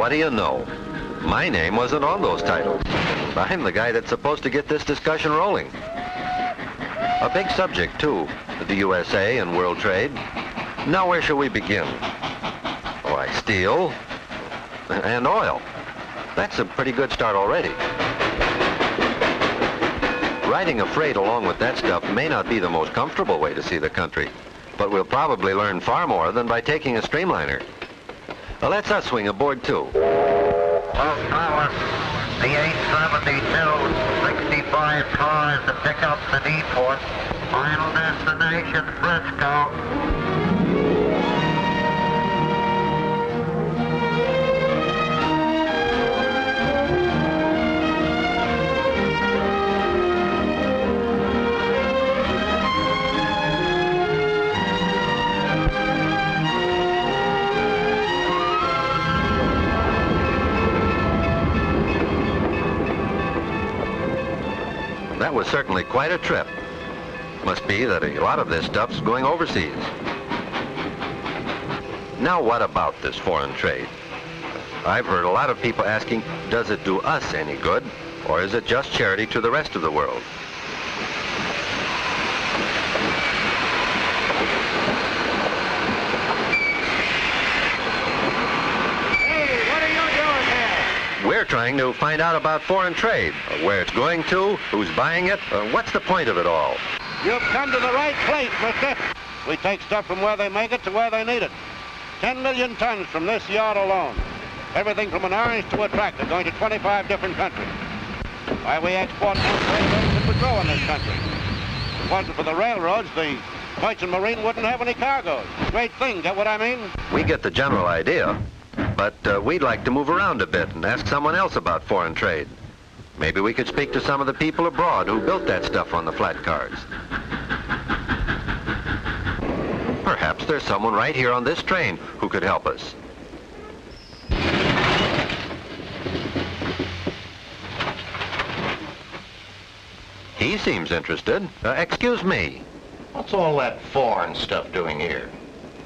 what do you know? My name wasn't on those titles. I'm the guy that's supposed to get this discussion rolling. A big subject, too, the USA and world trade. Now, where shall we begin? Why, steel and oil. That's a pretty good start already. Riding a freight along with that stuff may not be the most comfortable way to see the country, but we'll probably learn far more than by taking a streamliner. Let's us swing aboard, too. Los Dallas, the 872, 65 cars to pick up the depot. Final destination, Frisco. That was certainly quite a trip. Must be that a lot of this stuff's going overseas. Now what about this foreign trade? I've heard a lot of people asking, does it do us any good, or is it just charity to the rest of the world? Hey, what are you doing here? We're trying to find out about foreign trade, where it's going to, who's buying it, what's the point of it all? You've come to the right place, mister. We take stuff from where they make it to where they need it. 10 million tons from this yard alone. Everything from an orange to a tractor going to 25 different countries. Why, we export more railroads than we grow in this country. If it wasn't for the railroads, the merchant marine wouldn't have any cargoes. Great thing, get what I mean? We get the general idea, but we'd like to move around a bit and ask someone else about foreign trade. Maybe we could speak to some of the people abroad who built that stuff on the flat cars. Perhaps there's someone right here on this train who could help us. He seems interested. Excuse me. What's all that foreign stuff doing here?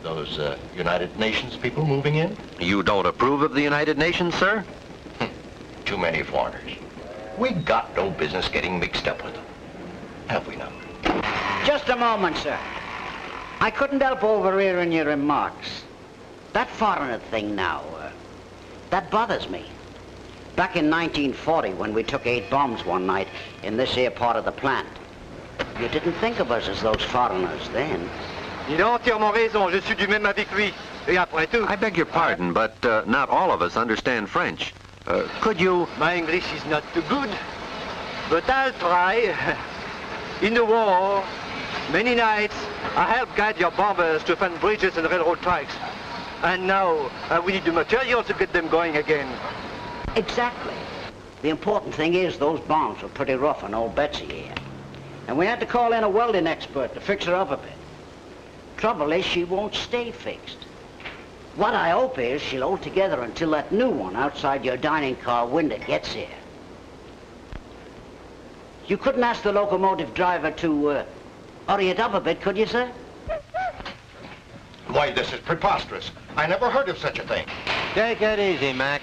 Those United Nations people moving in? You don't approve of the United Nations, sir? Too many foreigners. We got no business getting mixed up with them. Have we now? Just a moment, sir. I couldn't help overhearing your remarks. That foreigner thing now, that bothers me. Back in 1940, when we took 8 bombs one night in this here part of the plant, you didn't think of us as those foreigners then. Il a entièrement raison, je suis du même avis que lui. Et après tout... I beg your pardon, but not all of us understand French. Could you... My English is not too good, but I'll try. In the war, many nights, I helped guide your bombers to find bridges and railroad tracks. And now, we need the materials to get them going again. Exactly. The important thing is those bombs were pretty rough on old Betsy here. And we had to call in a welding expert to fix her up a bit. Trouble is, she won't stay fixed. What I hope is she'll hold together until that new one outside your dining car window gets here. You couldn't ask the locomotive driver to hurry it up a bit, could you, sir? Why, this is preposterous. I never heard of such a thing. Take it easy, Mac.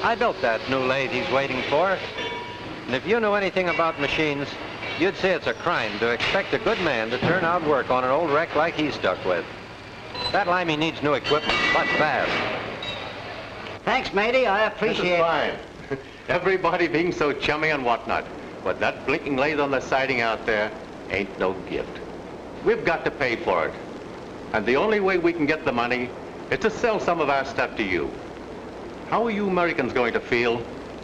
I built that new lathe he's waiting for. And if you knew anything about machines, you'd say it's a crime to expect a good man to turn out work on an old wreck like he's stuck with. That limey needs new equipment, but fast. Thanks, matey. I appreciate it. Fine. Everybody being so chummy and whatnot. But that blinking lathe on the siding out there ain't no gift. We've got to pay for it. And the only way we can get the money is to sell some of our stuff to you. How are you Americans going to feel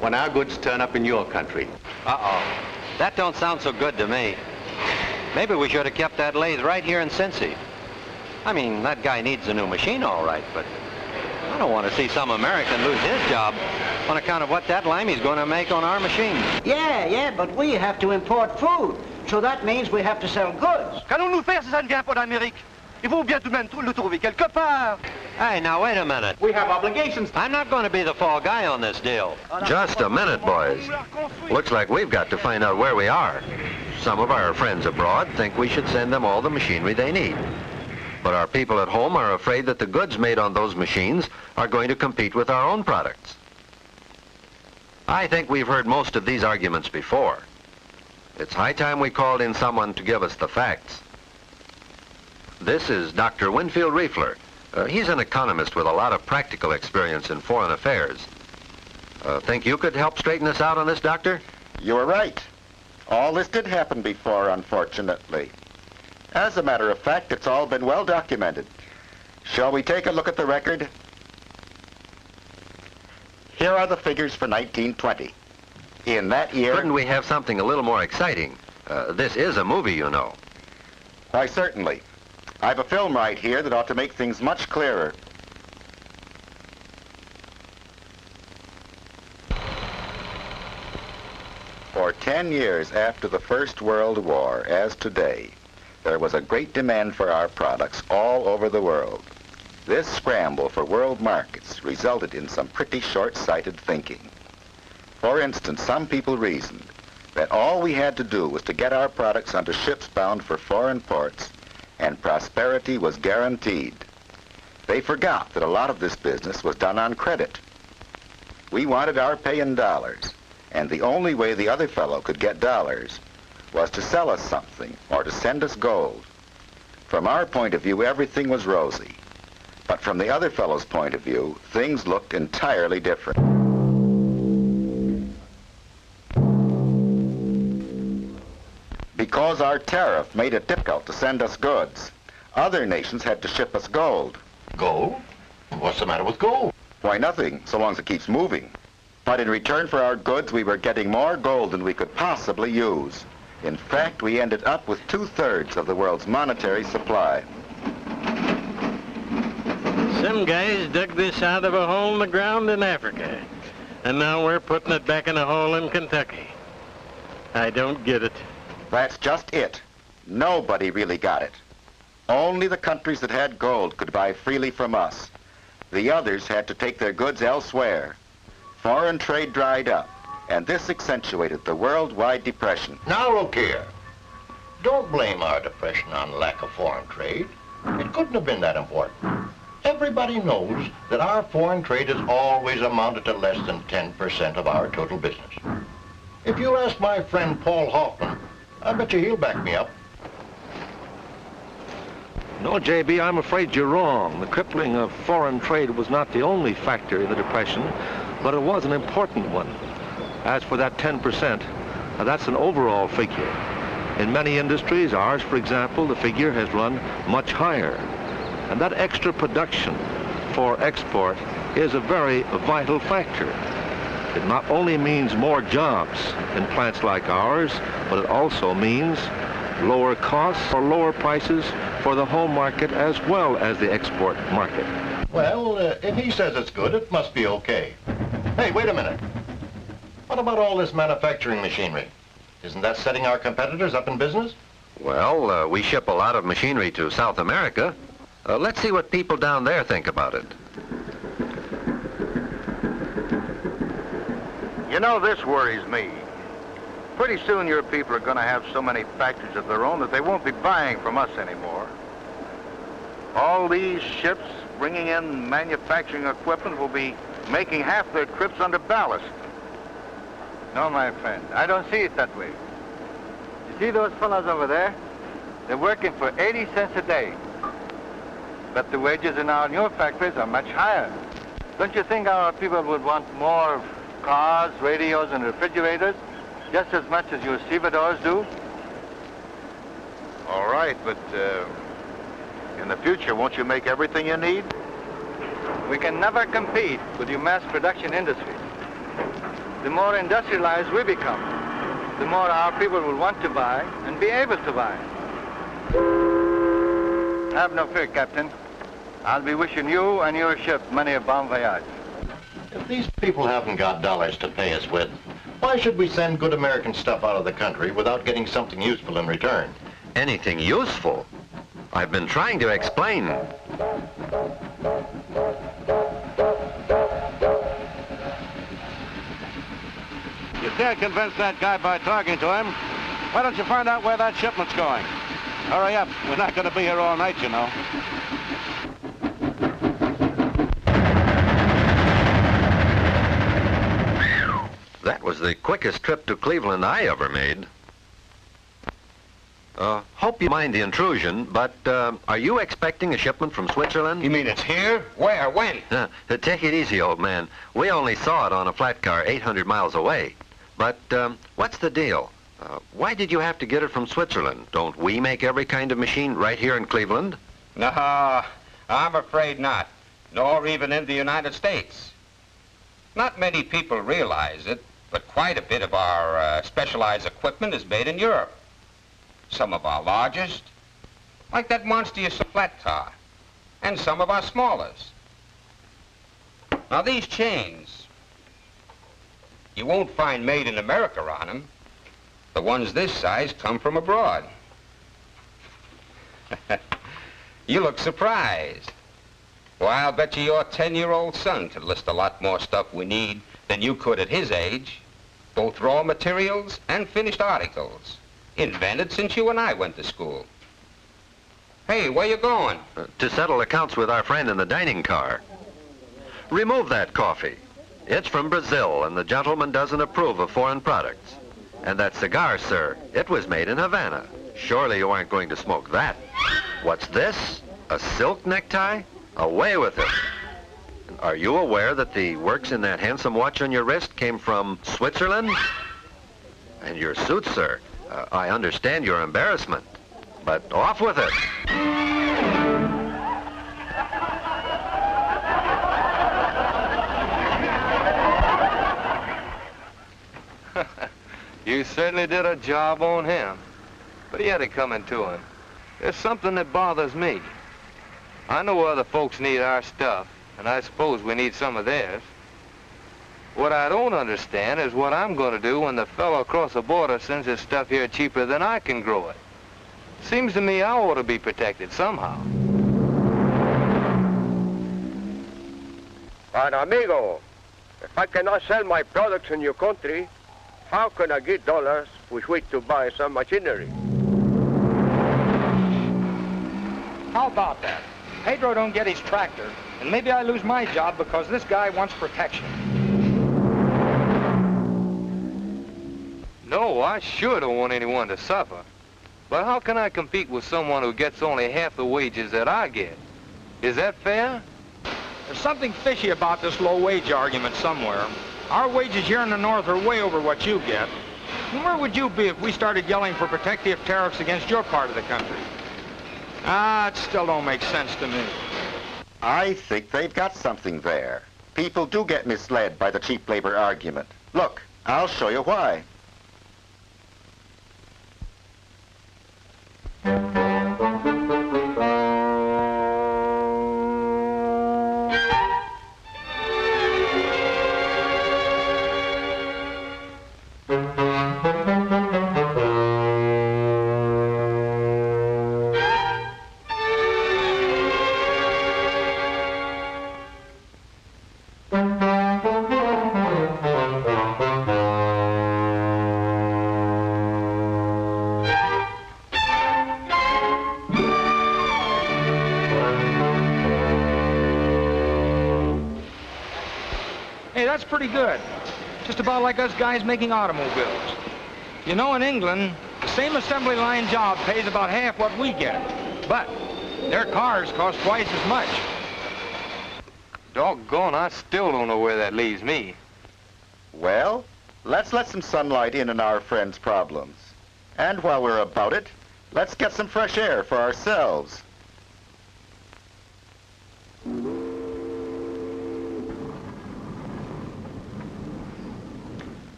when our goods turn up in your country? Uh-oh. That don't sound so good to me. Maybe we should have kept that lathe right here in Cincy. I mean, that guy needs a new machine, all right, but I don't want to see some American lose his job on account of what that limey's going to make on our machine. Yeah, but we have to import food. So that means we have to sell goods. Qu'allons-nous faire si ça ne vient pas d'Amérique? Il faut bien tout de même le trouver quelque part. Hey, now wait a minute. We have obligations. I'm not going to be the fall guy on this deal. Just a minute, boys. Looks like we've got to find out where we are. Some of our friends abroad think we should send them all the machinery they need. But our people at home are afraid that the goods made on those machines are going to compete with our own products. I think we've heard most of these arguments before. It's high time we called in someone to give us the facts. This is Dr. Winfield Riefler. He's an economist with a lot of practical experience in foreign affairs. Think you could help straighten us out on this, Doctor? You are right. All this did happen before, unfortunately. As a matter of fact, it's all been well documented. Shall we take a look at the record? Here are the figures for 1920. In that year... Couldn't we have something a little more exciting? This is a movie, you know. Why, certainly. I've a film right here that ought to make things much clearer. For 10 years after the First World War, as today, there was a great demand for our products all over the world. This scramble for world markets resulted in some pretty short-sighted thinking. For instance, some people reasoned that all we had to do was to get our products onto ships bound for foreign ports, and prosperity was guaranteed. They forgot that a lot of this business was done on credit. We wanted our pay in dollars, and the only way the other fellow could get dollars was to sell us something or to send us gold. From our point of view, everything was rosy. But from the other fellow's point of view, things looked entirely different. Because our tariff made it difficult to send us goods, other nations had to ship us gold. Gold? What's the matter with gold? Why, nothing, so long as it keeps moving. But in return for our goods, we were getting more gold than we could possibly use. In fact, we ended up with 2/3 of the world's monetary supply. Some guys dug this out of a hole in the ground in Africa, and now we're putting it back in a hole in Kentucky. I don't get it. That's just it. Nobody really got it. Only the countries that had gold could buy freely from us. The others had to take their goods elsewhere. Foreign trade dried up, and this accentuated the worldwide depression. Now look here. Don't blame our depression on lack of foreign trade. It couldn't have been that important. Everybody knows that our foreign trade has always amounted to less than 10% of our total business. If you ask my friend Paul Hoffman, I bet you he'll back me up. No, J.B., I'm afraid you're wrong. The crippling of foreign trade was not the only factor in the Depression, but it was an important one. As for that 10%, that's an overall figure. In many industries, ours, for example, the figure has run much higher. And that extra production for export is a very vital factor. It not only means more jobs in plants like ours, but it also means lower costs or lower prices for the home market as well as the export market. Well, if he says it's good, it must be okay. Hey, wait a minute. What about all this manufacturing machinery? Isn't that setting our competitors up in business? Well, we ship a lot of machinery to South America. Let's see what people down there think about it. You know, this worries me. Pretty soon your people are going to have so many factories of their own that they won't be buying from us anymore. All these ships bringing in manufacturing equipment will be making half their trips under ballast. No, my friend, I don't see it that way. You see those fellows over there? They're working for 80 cents a day. But the wages in our new factories are much higher. Don't you think our people would want more cars, radios, and refrigerators, just as much as your stevedores do? All right, but in the future, won't you make everything you need? We can never compete with your mass production industry. The more industrialized we become, the more our people will want to buy and be able to buy. Have no fear, Captain. I'll be wishing you and your ship many a bon voyage. If these people haven't got dollars to pay us with, why should we send good American stuff out of the country without getting something useful in return? Anything useful? I've been trying to explain. You can't convince that guy by talking to him. Why don't you find out where that shipment's going? Hurry up. We're not going to be here all night, you know. That was the quickest trip to Cleveland I ever made. Hope you mind the intrusion, but are you expecting a shipment from Switzerland? You mean it's here? Where? When? Take it easy, old man. We only saw it on a flat car 800 miles away. But what's the deal? Why did you have to get it from Switzerland? Don't we make every kind of machine right here in Cleveland? No, I'm afraid not. Nor even in the United States. Not many people realize it, but quite a bit of our specialized equipment is made in Europe. Some of our largest, like that monster you saw flat car, and some of our smallest. Now these chains, you won't find made in America on them. The ones this size come from abroad. You look surprised. Well, I'll bet you your 10-year-old son could list a lot more stuff we need than you could at his age. Both raw materials and finished articles. Invented since you and I went to school. Hey, where you going? To settle accounts with our friend in the dining car. Remove that coffee. It's from Brazil, and the gentleman doesn't approve of foreign products. And that cigar, sir, it was made in Havana. Surely you aren't going to smoke that. What's this? A silk necktie? Away with it. Are you aware that the works in that handsome watch on your wrist came from Switzerland? And your suit, sir. I understand your embarrassment, but off with it. You certainly did a job on him, but he had it coming to him. There's something that bothers me. I know other folks need our stuff, and I suppose we need some of theirs. What I don't understand is what I'm going to do when the fellow across the border sends his stuff here cheaper than I can grow it. Seems to me I ought to be protected somehow. But amigo, if I cannot sell my products in your country, how can I get dollars with which to buy some machinery? How about that? Pedro don't get his tractor, and maybe I lose my job because this guy wants protection. No, I sure don't want anyone to suffer. But how can I compete with someone who gets only half the wages that I get? Is that fair? There's something fishy about this low-wage argument somewhere. Our wages here in the North are way over what you get. And where would you be if we started yelling for protective tariffs against your part of the country? It still don't make sense to me. I think they've got something there. People do get misled by the cheap labor argument. Look, I'll show you why. Hey, that's pretty good. Just about like us guys making automobiles. You know, in England, the same assembly line job pays about half what we get. But their cars cost twice as much. Doggone, I still don't know where that leaves me. Well, let's let some sunlight in on our friends' problems. And while we're about it, let's get some fresh air for ourselves.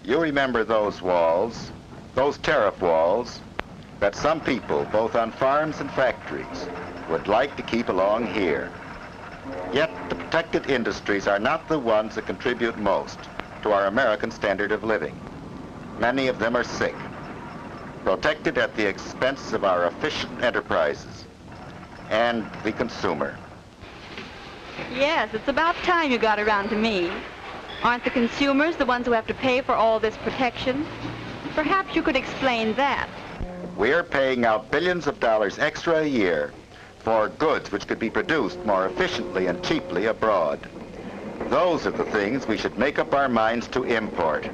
You remember those walls, those tariff walls, that some people, both on farms and factories, would like to keep along here. Yet the protected industries are not the ones that contribute most to our American standard of living. Many of them are sick, protected at the expense of our efficient enterprises and the consumer. Yes, it's about time you got around to me. Aren't the consumers the ones who have to pay for all this protection? Perhaps you could explain that. We're paying out billions of dollars extra a year for goods which could be produced more efficiently and cheaply abroad. Those are the things we should make up our minds to import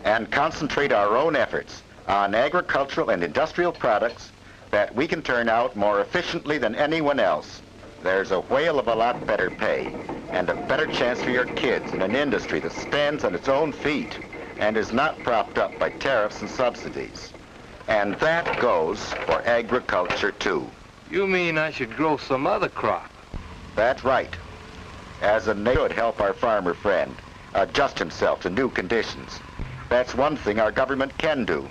and concentrate our own efforts on agricultural and industrial products that we can turn out more efficiently than anyone else. There's a whale of a lot better pay and a better chance for your kids in an industry that stands on its own feet and is not propped up by tariffs and subsidies. And that goes for agriculture too. You mean I should grow some other crop? That's right. As a nation should help our farmer friend adjust himself to new conditions. That's one thing our government can do.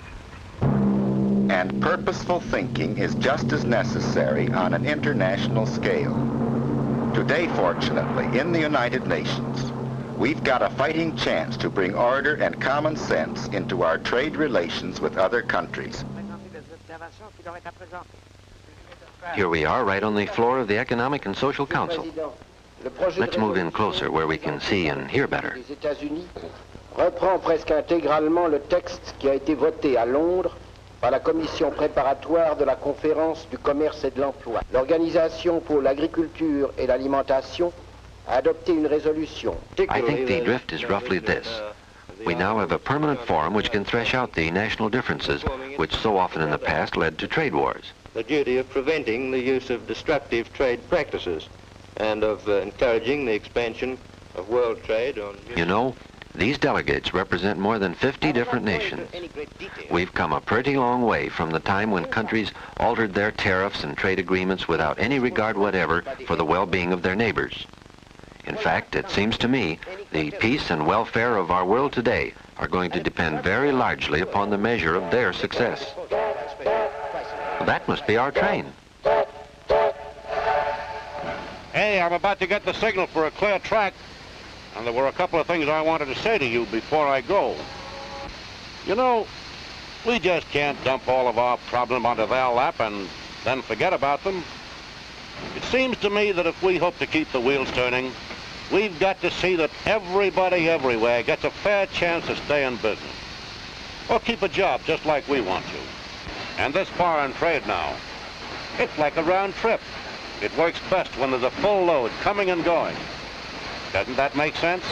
And purposeful thinking is just as necessary on an international scale. Today, fortunately, in the United Nations, we've got a fighting chance to bring order and common sense into our trade relations with other countries. Here we are, right on the floor of the Economic and Social Council. Let's move in closer where we can see and hear better. Les États-Unis reprend presque intégralement le texte qui a été voté à Londres par la commission préparatoire de la conférence du commerce et de l'emploi. L'Organisation pour l'agriculture et l'alimentation a adopté une résolution. I think the drift is roughly this. We now have a permanent forum which can thresh out the national differences which so often in the past led to trade wars. The duty of preventing the use of destructive trade practices and of encouraging the expansion of world trade on... You know, these delegates represent more than 50 different nations. We've come a pretty long way from the time when countries altered their tariffs and trade agreements without any regard whatever for the well-being of their neighbors. In fact, it seems to me the peace and welfare of our world today are going to depend very largely upon the measure of their success. That must be our train. Hey, I'm about to get the signal for a clear track, and there were a couple of things I wanted to say to you before I go. You know, we just can't dump all of our problem onto their lap and then forget about them. It seems to me that if we hope to keep the wheels turning, we've got to see that everybody everywhere gets a fair chance to stay in business, or keep a job just like we want to. And this foreign trade now, it's like a round trip. It works best when there's a full load coming and going. Doesn't that make sense?